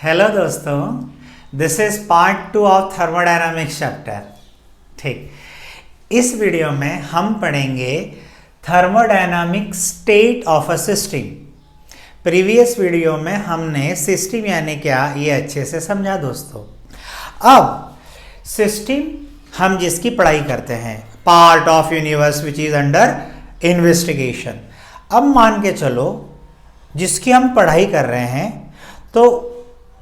Hello दोस्तों, this is part 2 of thermodynamics chapter. ठीक, इस वीडियो में हम पढ़ेंगे thermodynamic state of a system. Previous video में हमने सिस्टम यानी क्या ये अच्छे से समझा दोस्तों। अब सिस्टम हम जिसकी पढ़ाई करते हैं, part of universe which is under investigation. अब मान के चलो जिसकी हम पढ़ाई कर रहे हैं तो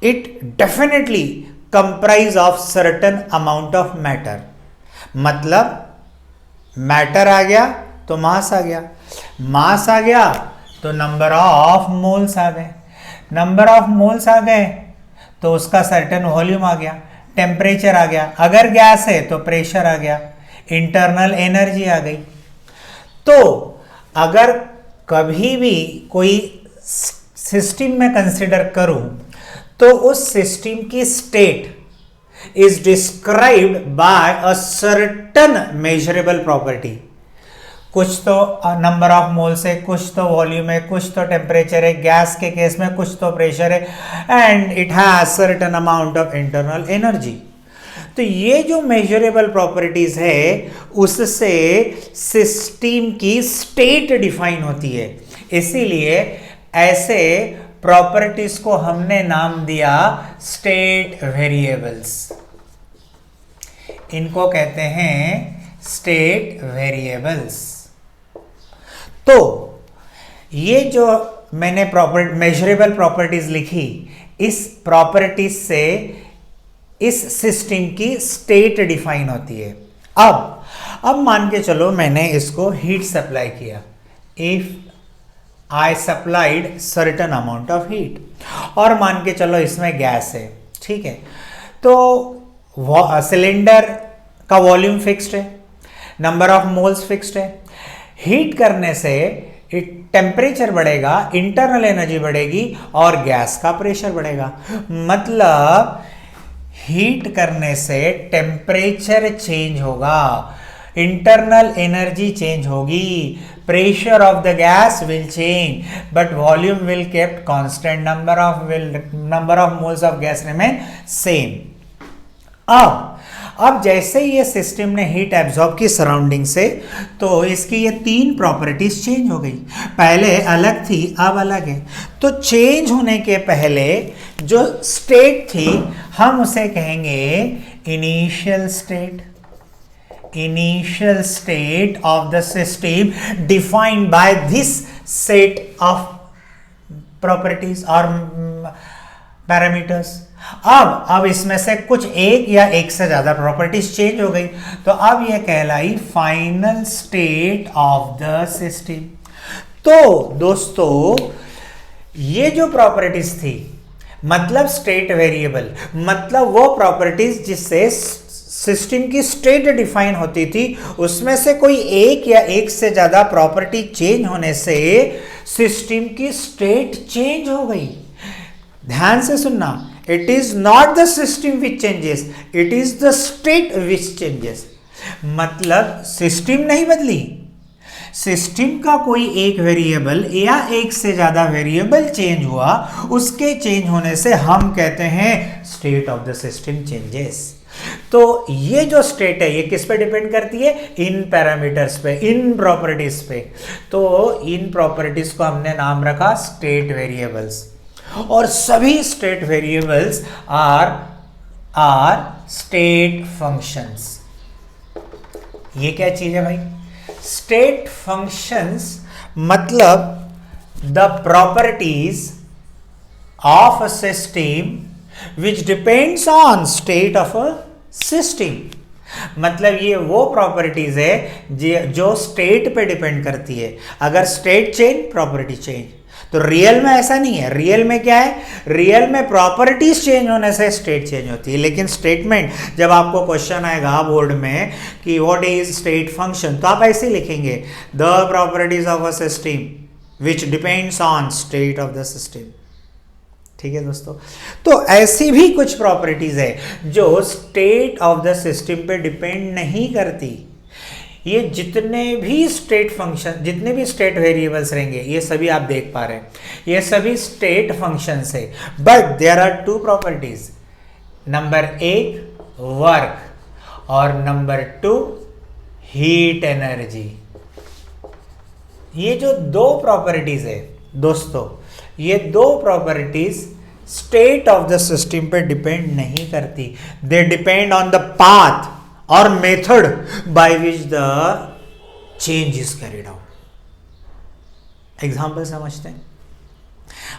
it definitely comprise of certain amount of matter। मतलब मैटर आ गया तो मास आ गया, मास आ गया तो नंबर ऑफ मोल्स आ गए, नंबर ऑफ मोल्स आ गए तो उसका सर्टेन वॉल्यूम आ गया, टेम्परेचर आ गया, अगर गैस है तो प्रेशर आ गया, इंटरनल एनर्जी आ गई। तो अगर कभी भी कोई सिस्टम में कंसिडर करूं तो उस सिस्टम की state is described bye a certain measurable property. कुछ तो नंबर ऑफ मोल्स है, कुछ तो वॉल्यूम है, कुछ तो टेम्परेचर है, गैस के केस में कुछ तो प्रेशर है, and it has certain amount of internal energy. तो ये जो मेजरेबल प्रॉपर्टीज है उससे सिस्टम की स्टेट डिफाइन होती है। इसीलिए ऐसे प्रॉपर्टीज को हमने नाम दिया स्टेट वेरिएबल्स। इनको कहते हैं स्टेट वेरिएबल्स। तो ये जो मैंने मेजरेबल प्रॉपर्टीज लिखी, इस प्रॉपर्टीज से इस सिस्टम की स्टेट डिफाइन होती है। अब मान के चलो मैंने इसको हीट सप्लाई किया, if I supplied certain amount of heat, और मान के चलो इसमें गैस है, ठीक है। तो सिलेंडर का वॉल्यूम फिक्स्ड है, नंबर ऑफ मोल्स फिक्स्ड है। हीट करने से टेम्परेचर बढ़ेगा, इंटरनल एनर्जी बढ़ेगी और गैस का प्रेशर बढ़ेगा। मतलब हीट करने से टेम्परेचर चेंज होगा, इंटरनल एनर्जी चेंज होगी, pressure of the gas will change but volume will kept constant, number of moles of gas remain same. अब जैसे ये सिस्टम ने हीट एब्जॉर्ब की सराउंडिंग से, तो इसकी ये तीन प्रॉपर्टीज चेंज हो गई। पहले अलग थी, अब अलग है। तो चेंज होने के पहले जो स्टेट थी हम उसे कहेंगे initial state. Initial state of the system defined by this set of properties or parameters। अब इसमें से कुछ एक या एक से ज्यादा प्रॉपर्टीज चेंज हो गई, तो अब यह कहलाई final state of the system. तो दोस्तों ये जो प्रॉपर्टीज थी, मतलब स्टेट वेरिएबल, मतलब वो प्रॉपर्टीज जिससे सिस्टम की स्टेट डिफाइन होती थी, उसमें से कोई एक या एक से ज्यादा प्रॉपर्टी चेंज होने से सिस्टम की स्टेट चेंज हो गई। ध्यान से सुनना, it is not the system which changes, it is the state which changes. मतलब सिस्टम नहीं बदली, सिस्टम का कोई एक वेरिएबल या एक से ज्यादा वेरिएबल चेंज हुआ, उसके चेंज होने से हम कहते हैं state of the system changes. तो ये जो स्टेट है ये किस पे डिपेंड करती है? इन पैरामीटर्स पे, इन प्रॉपर्टीज पे। तो इन प्रॉपर्टीज को हमने नाम रखा स्टेट वेरिएबल्स, और सभी state variables are state functions. ये क्या चीज है भाई? स्टेट फंक्शंस मतलब the properties of a system which depends on state of a system। मतलब ये वो प्रॉपर्टीज है जो स्टेट पे डिपेंड करती है। अगर स्टेट चेंज, प्रॉपर्टी चेंज। तो रियल में ऐसा नहीं है। रियल में क्या है? रियल में प्रॉपर्टीज चेंज होने से स्टेट चेंज होती है। लेकिन स्टेटमेंट, जब आपको क्वेश्चन आएगा बोर्ड में कि व्हाट इज स्टेट फंक्शन, तो आप ऐसे लिखेंगे the properties of a system which depends on state of the system. ठीक है दोस्तों, तो ऐसी भी कुछ प्रॉपर्टीज है जो स्टेट ऑफ द सिस्टम पे डिपेंड नहीं करती। ये जितने भी स्टेट फंक्शन, जितने भी स्टेट वेरिएबल्स रहेंगे, ये सभी आप देख पा रहे हैं, ये सभी स्टेट फंक्शंस है। But there are two properties, number एक वर्क और नंबर टू हीट एनर्जी। ये जो दो प्रॉपर्टीज है दोस्तों, ये दो properties state of the system पे डिपेंड नहीं करती, they depend on the path और method by which the change is carried out. Example समझते हैं।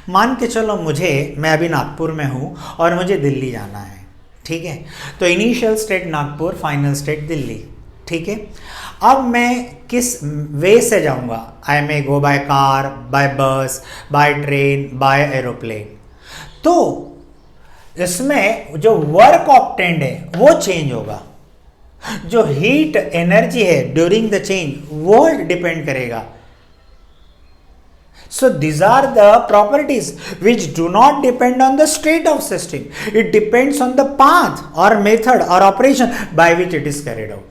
मान के चलो मैं अभी नागपुर में हूं और मुझे दिल्ली जाना है, ठीक है। तो initial state Nagpur, final state Delhi, ठीक है। अब मैं किस वे से जाऊंगा? आई मे गो बाय कार, बाय बस, बाय ट्रेन, बाय एरोप्लेन। तो इसमें जो वर्क ऑब्टेंड है वो चेंज होगा, जो हीट एनर्जी है ड्यूरिंग द चेंज वो डिपेंड करेगा। So these are the properties which do not depend on the state of system. It depends on the path or method or operation by which it is carried out.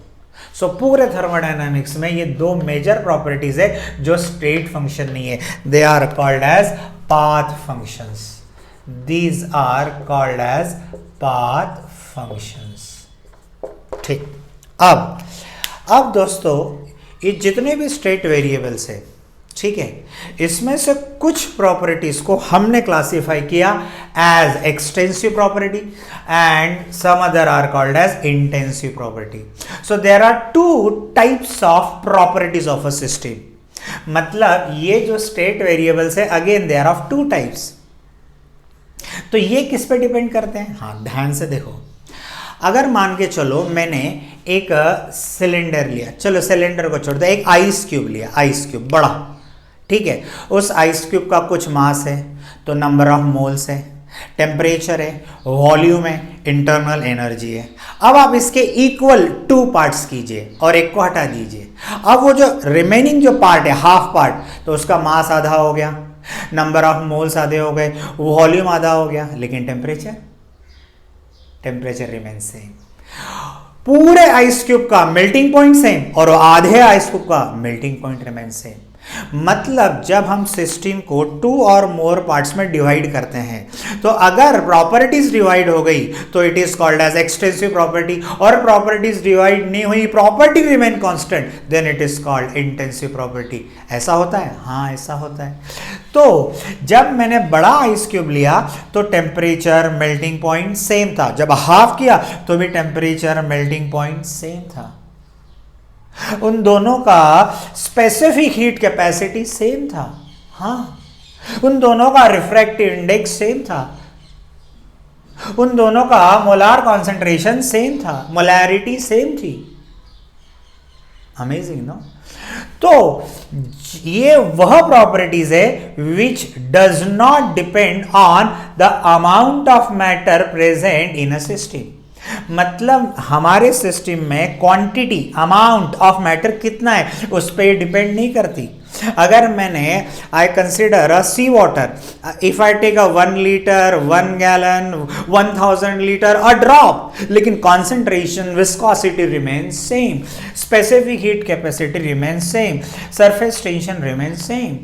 So पूरे thermodynamics में ये दो major properties है जो state function नहीं है। They are called as path functions. These are called as path functions. ठीक। अब दोस्तों ये जितने भी स्टेट वेरिएबल्स है, ठीक है, इसमें से कुछ प्रॉपर्टीज को हमने क्लासिफाई किया as extensive property and some other are called as intensive property. So there are two types of properties of a system. मतलब ये जो स्टेट वेरिएबल्स है, again they are of two types. तो ये किस पे डिपेंड करते हैं? हाँ, ध्यान से देखो। अगर मान के चलो मैंने एक सिलेंडर लिया, चलो सिलेंडर को छोड़ दो, एक आइस क्यूब लिया, आइस क्यूब बड़ा, ठीक है। उस आइस क्यूब का कुछ मास है, तो नंबर ऑफ मोल्स है, टेम्परेचर है, वॉल्यूम है, इंटरनल एनर्जी है। अब आप इसके इक्वल टू पार्ट्स कीजिए और एक को हटा दीजिए। अब वो जो रिमेनिंग जो पार्ट है, हाफ पार्ट, तो उसका मास आधा हो गया, नंबर ऑफ मोल्स आधे हो गए, वॉल्यूम आधा हो गया, लेकिन टेम्परेचर रिमेन सेम। पूरे आइस क्यूब का मेल्टिंग पॉइंट सेम और आधे आइस क्यूब का मेल्टिंग पॉइंट रिमेन सेम। मतलब जब हम सिस्टम को टू और मोर पार्ट्स में डिवाइड करते हैं, तो अगर प्रॉपर्टीज डिवाइड हो गई तो it is called as extensive property, और प्रॉपर्टीज डिवाइड नहीं हुई, property remain constant, then it is called intensive property. ऐसा होता है? हाँ, ऐसा होता है। तो जब मैंने बड़ा आइस क्यूब लिया तो टेम्परेचर मेल्टिंग पॉइंट सेम था, जब हाफ किया तो भी टेम्परेचर मेल्टिंग पॉइंट सेम था। उन दोनों का स्पेसिफिक हीट कैपेसिटी सेम था। हाँ, उन दोनों का रिफ्रैक्टिव इंडेक्स सेम था, उन दोनों का मोलार कॉन्सेंट्रेशन सेम था, मोलैरिटी सेम थी। Amazing no? तो ये वह प्रॉपर्टीज है which does not depend on the amount of matter present in a system. मतलब हमारे सिस्टम में क्वांटिटी, अमाउंट ऑफ मैटर कितना है उस पर डिपेंड नहीं करती। अगर मैंने I consider a sea water, if I take a 1 litre, 1 gallon, 1000 litre, a drop, लेकिन concentration, viscosity remain same, specific heat capacity remain same, surface tension remain same.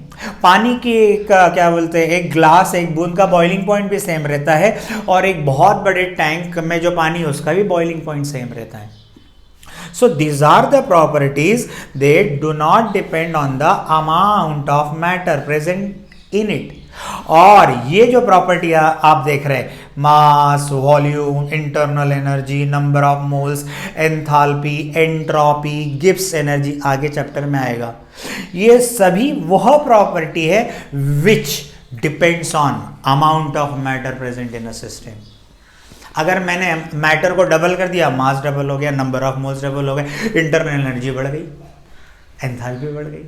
पानी की क्या बोलते हैं, एक ग्लास, एक बूंद का बॉइलिंग पॉइंट भी सेम रहता है, और एक बहुत बड़े टैंक में जो पानी है उसका भी बॉइलिंग पॉइंट सेम रहता है। So these are the properties, they do not depend on the amount of matter present in it. और ये जो प्रॉपर्टी आप देख रहे हैं, mass, volume, internal energy, number of moles, enthalpy, entropy, Gibbs energy, आगे चैप्टर में आएगा। ये सभी वह प्रॉपर्टी है which depends on amount of matter present in a system. अगर मैंने मैटर को डबल कर दिया, मास डबल हो गया, नंबर ऑफ मोल्स डबल हो गए, इंटरनल एनर्जी बढ़ गई, एंथैल्पी बढ़ गई।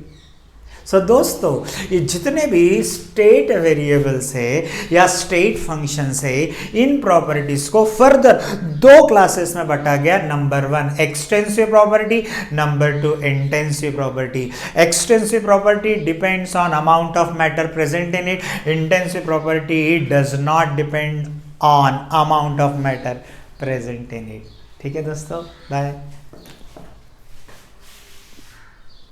सो दोस्तों, ये जितने भी स्टेट वेरिएबल्स है या स्टेट फंक्शंस है, इन प्रॉपर्टीज को फर्दर दो क्लासेस में बांटा गया। Number 1 extensive property, number 2 intensive property. Extensive property depends on amount of matter present in it, intensive property does not depend on amount of matter present in it। ठीक है दोस्तों, bye.